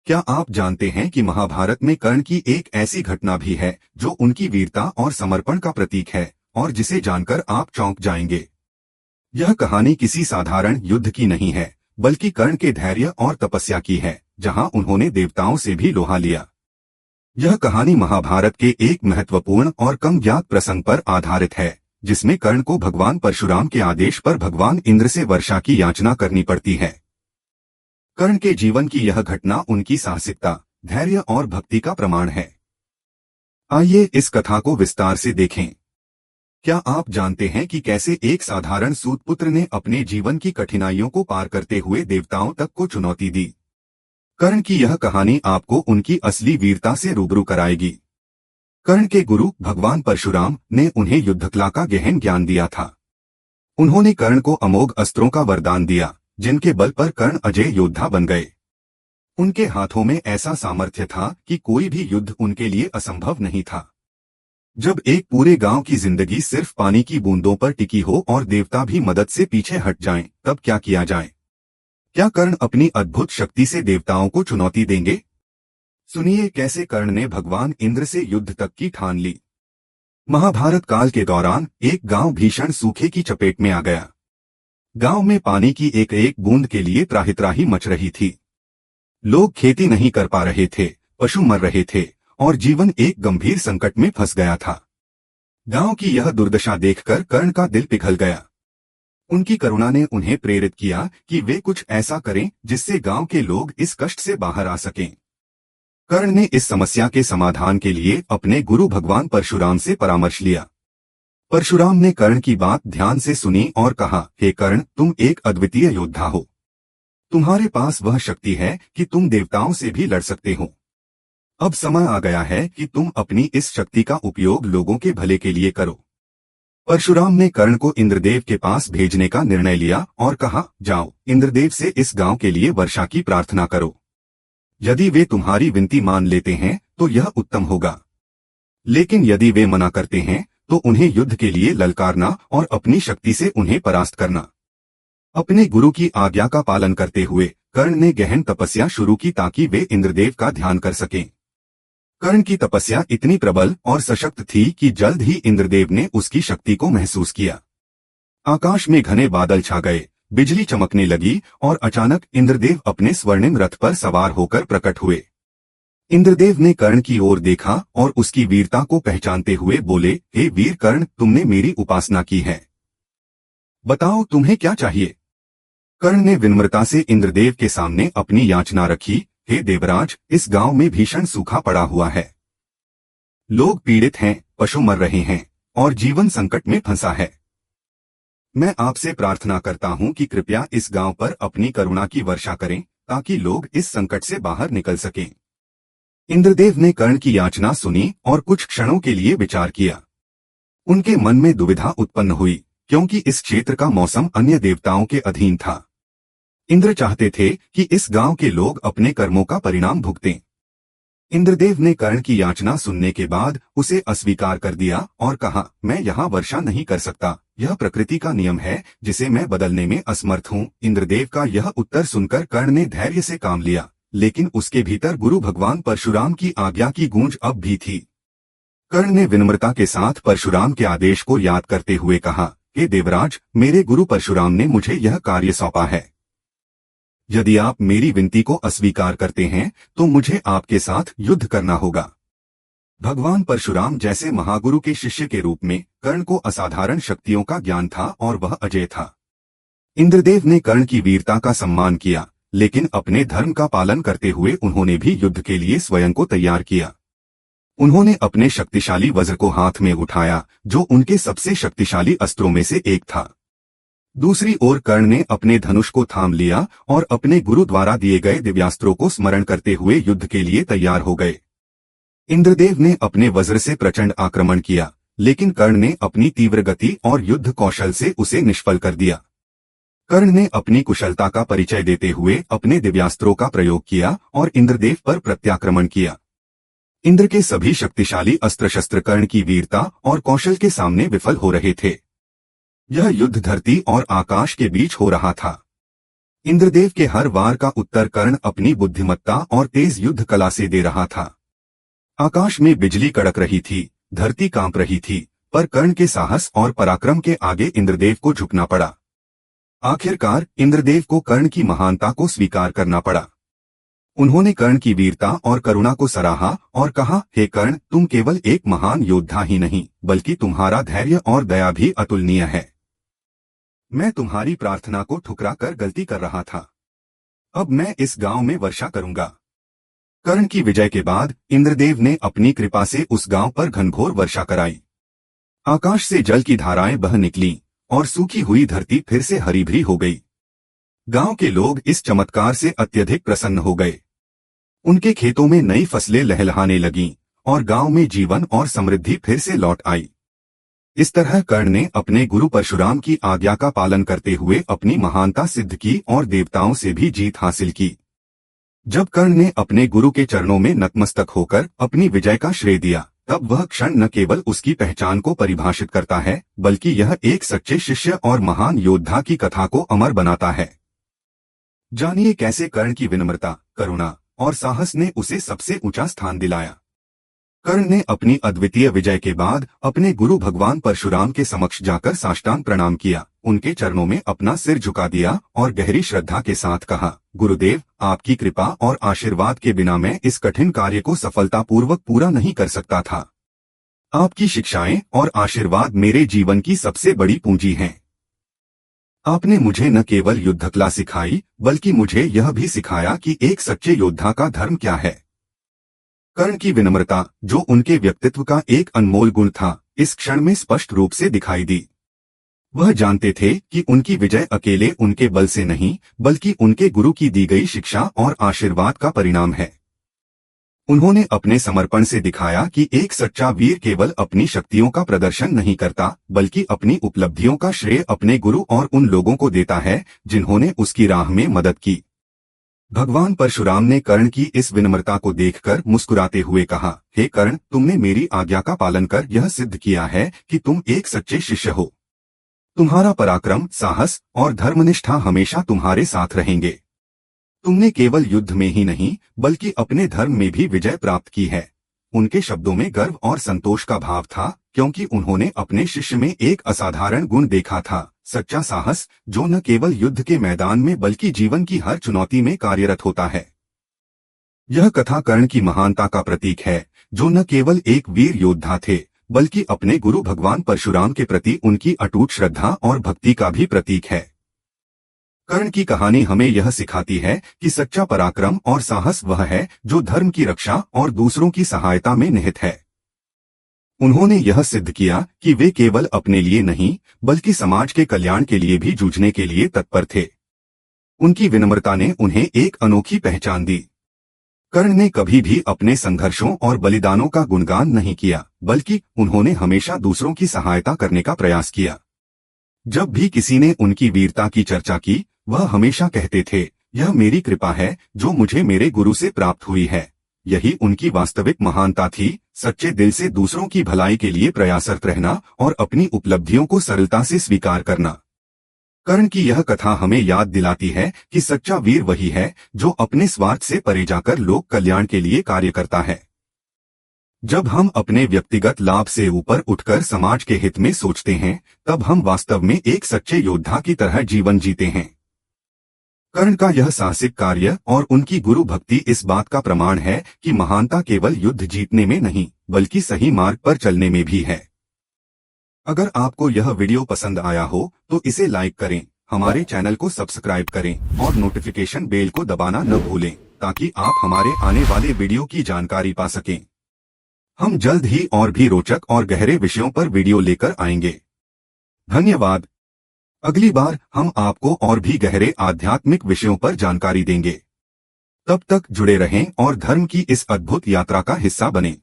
क्या आप जानते हैं कि महाभारत में कर्ण की एक ऐसी घटना भी है जो उनकी वीरता और समर्पण का प्रतीक है और जिसे जानकर आप चौंक जाएंगे। यह कहानी किसी साधारण युद्ध की नहीं है, बल्कि कर्ण के धैर्य और तपस्या की है, जहां उन्होंने देवताओं से भी लोहा लिया। यह कहानी महाभारत के एक महत्वपूर्ण और कम ज्ञात प्रसंग पर आधारित है, जिसमें कर्ण को भगवान परशुराम के आदेश पर भगवान इंद्र से वर्षा की याचना करनी पड़ती है। कर्ण के जीवन की यह घटना उनकी साहसिकता, धैर्य और भक्ति का प्रमाण है। आइए इस कथा को विस्तार से देखें। क्या आप जानते हैं कि कैसे एक साधारण सूतपुत्र ने अपने जीवन की कठिनाइयों को पार करते हुए देवताओं तक को चुनौती दी? कर्ण की यह कहानी आपको उनकी असली वीरता से रूबरू कराएगी। कर्ण के गुरु भगवान परशुराम ने उन्हें युद्धकला का गहन ज्ञान दिया था। उन्होंने कर्ण को अमोघ अस्त्रों का वरदान दिया, जिनके बल पर कर्ण अजय योद्धा बन गए। उनके हाथों में ऐसा सामर्थ्य था कि कोई भी युद्ध उनके लिए असंभव नहीं था। जब एक पूरे गांव की जिंदगी सिर्फ पानी की बूंदों पर टिकी हो और देवता भी मदद से पीछे हट जाएं, तब क्या किया जाए? क्या कर्ण अपनी अद्भुत शक्ति से देवताओं को चुनौती देंगे? सुनिए कैसे कर्ण ने भगवान इंद्र से युद्ध तक की ठान ली। महाभारत काल के दौरान एक गांव भीषण सूखे की चपेट में आ गया। गांव में पानी की एक एक बूंद के लिए त्राहि मच रही थी। लोग खेती नहीं कर पा रहे थे, पशु मर रहे थे और जीवन एक गंभीर संकट में फंस गया था। गांव की यह दुर्दशा देखकर कर्ण का दिल पिघल गया। उनकी करुणा ने उन्हें प्रेरित किया कि वे कुछ ऐसा करें जिससे गांव के लोग इस कष्ट से बाहर आ सकें। कर्ण ने इस समस्या के समाधान के लिए अपने गुरु भगवान परशुराम से परामर्श लिया। परशुराम ने कर्ण की बात ध्यान से सुनी और कहा, हे कर्ण, तुम एक अद्वितीय योद्धा हो। तुम्हारे पास वह शक्ति है कि तुम देवताओं से भी लड़ सकते हो। अब समय आ गया है कि तुम अपनी इस शक्ति का उपयोग लोगों के भले के लिए करो। परशुराम ने कर्ण को इंद्रदेव के पास भेजने का निर्णय लिया और कहा, जाओ, इंद्रदेव से इस गांव के लिए वर्षा की प्रार्थना करो। यदि वे तुम्हारी विनती मान लेते हैं तो यह उत्तम होगा, लेकिन यदि वे मना करते हैं तो उन्हें युद्ध के लिए ललकारना और अपनी शक्ति से उन्हें परास्त करना। अपने गुरु की आज्ञा का पालन करते हुए कर्ण ने गहन तपस्या शुरू की ताकि वे इंद्रदेव का ध्यान कर सकें। कर्ण की तपस्या इतनी प्रबल और सशक्त थी कि जल्द ही इंद्रदेव ने उसकी शक्ति को महसूस किया। आकाश में घने बादल छा गए, बिजली चमकने लगी और अचानक इंद्रदेव अपने स्वर्णिम रथ पर सवार होकर प्रकट हुए। इंद्रदेव ने कर्ण की ओर देखा और उसकी वीरता को पहचानते हुए बोले, हे वीर कर्ण, तुमने मेरी उपासना की है। बताओ तुम्हें क्या चाहिए? कर्ण ने विनम्रता से इंद्रदेव के सामने अपनी याचना रखी, हे देवराज, इस गांव में भीषण सूखा पड़ा हुआ है। लोग पीड़ित हैं, पशु मर रहे हैं और जीवन संकट में फंसा है। मैं आपसे प्रार्थना करता हूं कि कृपया इस गांव पर अपनी करुणा की वर्षा करें ताकि लोग इस संकट से बाहर निकल सकें। इंद्रदेव ने कर्ण की याचना सुनी और कुछ क्षणों के लिए विचार किया। उनके मन में दुविधा उत्पन्न हुई, क्योंकि इस क्षेत्र का मौसम अन्य देवताओं के अधीन था। इंद्र चाहते थे कि इस गांव के लोग अपने कर्मों का परिणाम भुगतें। इंद्रदेव ने कर्ण की याचना सुनने के बाद उसे अस्वीकार कर दिया और कहा, मैं यहाँ वर्षा नहीं कर सकता, यह प्रकृति का नियम है जिसे मैं बदलने में असमर्थ हूँ। इंद्रदेव का यह उत्तर सुनकर कर्ण ने धैर्य से काम लिया, लेकिन उसके भीतर गुरु भगवान परशुराम की आज्ञा की गूंज अब भी थी। कर्ण ने विनम्रता के साथ परशुराम के आदेश को याद करते हुए कहा, हे देवराज, मेरे गुरु परशुराम ने मुझे यह कार्य सौंपा है। यदि आप मेरी विनती को अस्वीकार करते हैं तो मुझे आपके साथ युद्ध करना होगा। भगवान परशुराम जैसे महागुरु के शिष्य के रूप में कर्ण को असाधारण शक्तियों का ज्ञान था और वह अजय था। इंद्रदेव ने कर्ण की वीरता का सम्मान किया, लेकिन अपने धर्म का पालन करते हुए उन्होंने भी युद्ध के लिए स्वयं को तैयार किया। उन्होंने अपने शक्तिशाली वज्र को हाथ में उठाया, जो उनके सबसे शक्तिशाली अस्त्रों में से एक था। दूसरी ओर कर्ण ने अपने धनुष को थाम लिया और अपने गुरु द्वारा दिए गए दिव्यास्त्रों को स्मरण करते हुए युद्ध के लिए तैयार हो गए। इंद्रदेव ने अपने वज्र से प्रचंड आक्रमण किया, लेकिन कर्ण ने अपनी तीव्र गति और युद्ध कौशल से उसे निष्फल कर दिया। कर्ण ने अपनी कुशलता का परिचय देते हुए अपने दिव्यास्त्रों का प्रयोग किया और इंद्रदेव पर प्रत्याक्रमण किया। इंद्र के सभी शक्तिशाली अस्त्र शस्त्र कर्ण की वीरता और कौशल के सामने विफल हो रहे थे। यह युद्ध धरती और आकाश के बीच हो रहा था। इंद्रदेव के हर वार का उत्तर कर्ण अपनी बुद्धिमत्ता और तेज युद्ध कला से दे रहा था। आकाश में बिजली कड़क रही थी, धरती कांप रही थी, पर कर्ण के साहस और पराक्रम के आगे इंद्रदेव को झुकना पड़ा। आखिरकार इंद्रदेव को कर्ण की महानता को स्वीकार करना पड़ा। उन्होंने कर्ण की वीरता और करुणा को सराहा और कहा, हे कर्ण, तुम केवल एक महान योद्धा ही नहीं, बल्कि तुम्हारा धैर्य और दया भी अतुलनीय है। मैं तुम्हारी प्रार्थना को ठुकरा कर गलती कर रहा था। अब मैं इस गांव में वर्षा करूंगा। कर्ण की विजय के बाद इंद्रदेव ने अपनी कृपा से उस गांव पर घनघोर वर्षा कराई। आकाश से जल की धाराएं बह निकलीं और सूखी हुई धरती फिर से हरी भरी हो गई। गांव के लोग इस चमत्कार से अत्यधिक प्रसन्न हो गए। उनके खेतों में नई फसलें लहलहाने लगीं और गांव में जीवन और समृद्धि फिर से लौट आई। इस तरह कर्ण ने अपने गुरु परशुराम की आज्ञा का पालन करते हुए अपनी महानता सिद्ध की और देवताओं से भी जीत हासिल की। जब कर्ण ने अपने गुरु के चरणों में नतमस्तक होकर अपनी विजय का श्रेय दिया, तब वह क्षण न केवल उसकी पहचान को परिभाषित करता है, बल्कि यह एक सच्चे शिष्य और महान योद्धा की कथा को अमर बनाता है। जानिए कैसे कर्ण की विनम्रता, करुणा और साहस ने उसे सबसे ऊंचा स्थान दिलाया। कर्ण ने अपनी अद्वितीय विजय के बाद अपने गुरु भगवान परशुराम के समक्ष जाकर साष्टांग प्रणाम किया, उनके चरणों में अपना सिर झुका दिया और गहरी श्रद्धा के साथ कहा, गुरुदेव, आपकी कृपा और आशीर्वाद के बिना मैं इस कठिन कार्य को सफलतापूर्वक पूरा नहीं कर सकता था। आपकी शिक्षाएं और आशीर्वाद मेरे जीवन की सबसे बड़ी पूंजी हैं। आपने मुझे न केवल युद्धकला सिखाई, बल्कि मुझे यह भी सिखाया कि एक सच्चे योद्धा का धर्म क्या है। कर्ण की विनम्रता, जो उनके व्यक्तित्व का एक अनमोल गुण था, इस क्षण में स्पष्ट रूप से दिखाई दी। वह जानते थे कि उनकी विजय अकेले उनके बल से नहीं, बल्कि उनके गुरु की दी गई शिक्षा और आशीर्वाद का परिणाम है। उन्होंने अपने समर्पण से दिखाया कि एक सच्चा वीर केवल अपनी शक्तियों का प्रदर्शन नहीं करता, बल्कि अपनी उपलब्धियों का श्रेय अपने गुरु और उन लोगों को देता है जिन्होंने उसकी राह में मदद की। भगवान परशुराम ने कर्ण की इस विनम्रता को देखकर मुस्कुराते हुए कहा, हे कर्ण, तुमने मेरी आज्ञा का पालन कर यह सिद्ध किया है कि तुम एक सच्चे शिष्य हो। तुम्हारा पराक्रम, साहस और धर्मनिष्ठा हमेशा तुम्हारे साथ रहेंगे। तुमने केवल युद्ध में ही नहीं, बल्कि अपने धर्म में भी विजय प्राप्त की है। उनके शब्दों में गर्व और संतोष का भाव था, क्योंकि उन्होंने अपने शिष्य में एक असाधारण गुण देखा था, सच्चा साहस, जो न केवल युद्ध के मैदान में बल्कि जीवन की हर चुनौती में कार्यरत होता है। यह कथा कर्ण की महानता का प्रतीक है, जो न केवल एक वीर योद्धा थे, बल्कि अपने गुरु भगवान परशुराम के प्रति उनकी अटूट श्रद्धा और भक्ति का भी प्रतीक है। कर्ण की कहानी हमें यह सिखाती है कि सच्चा पराक्रम और साहस वह है जो धर्म की रक्षा और दूसरों की सहायता में निहित है। उन्होंने यह सिद्ध किया कि वे केवल अपने लिए नहीं, बल्कि समाज के कल्याण के लिए भी जूझने के लिए तत्पर थे। उनकी विनम्रता ने उन्हें एक अनोखी पहचान दी। कर्ण ने कभी भी अपने संघर्षों और बलिदानों का गुणगान नहीं किया, बल्कि उन्होंने हमेशा दूसरों की सहायता करने का प्रयास किया। जब भी किसी ने उनकी वीरता की चर्चा की, वह हमेशा कहते थे, यह मेरी कृपा है जो मुझे मेरे गुरु से प्राप्त हुई है। यही उनकी वास्तविक महानता थी, सच्चे दिल से दूसरों की भलाई के लिए प्रयासरत रहना और अपनी उपलब्धियों को सरलता से स्वीकार करना। कर्ण की यह कथा हमें याद दिलाती है कि सच्चा वीर वही है जो अपने स्वार्थ से परे जाकर लोक कल्याण के लिए कार्य करता है। जब हम अपने व्यक्तिगत लाभ से ऊपर उठकर समाज के हित में सोचते हैं, तब हम वास्तव में एक सच्चे योद्धा की तरह जीवन जीते हैं। कर्ण का यह साहसिक कार्य और उनकी गुरु भक्ति इस बात का प्रमाण है कि महानता केवल युद्ध जीतने में नहीं, बल्कि सही मार्ग पर चलने में भी है। अगर आपको यह वीडियो पसंद आया हो तो इसे लाइक करें, हमारे चैनल को सब्सक्राइब करें और नोटिफिकेशन बेल को दबाना न भूलें, ताकि आप हमारे आने वाले वीडियो की जानकारी पा सकें। हम जल्द ही और भी रोचक और गहरे विषयों पर वीडियो लेकर आएंगे। धन्यवाद। अगली बार हम आपको और भी गहरे आध्यात्मिक विषयों पर जानकारी देंगे। तब तक जुड़े रहें और धर्म की इस अद्भुत यात्रा का हिस्सा बनें।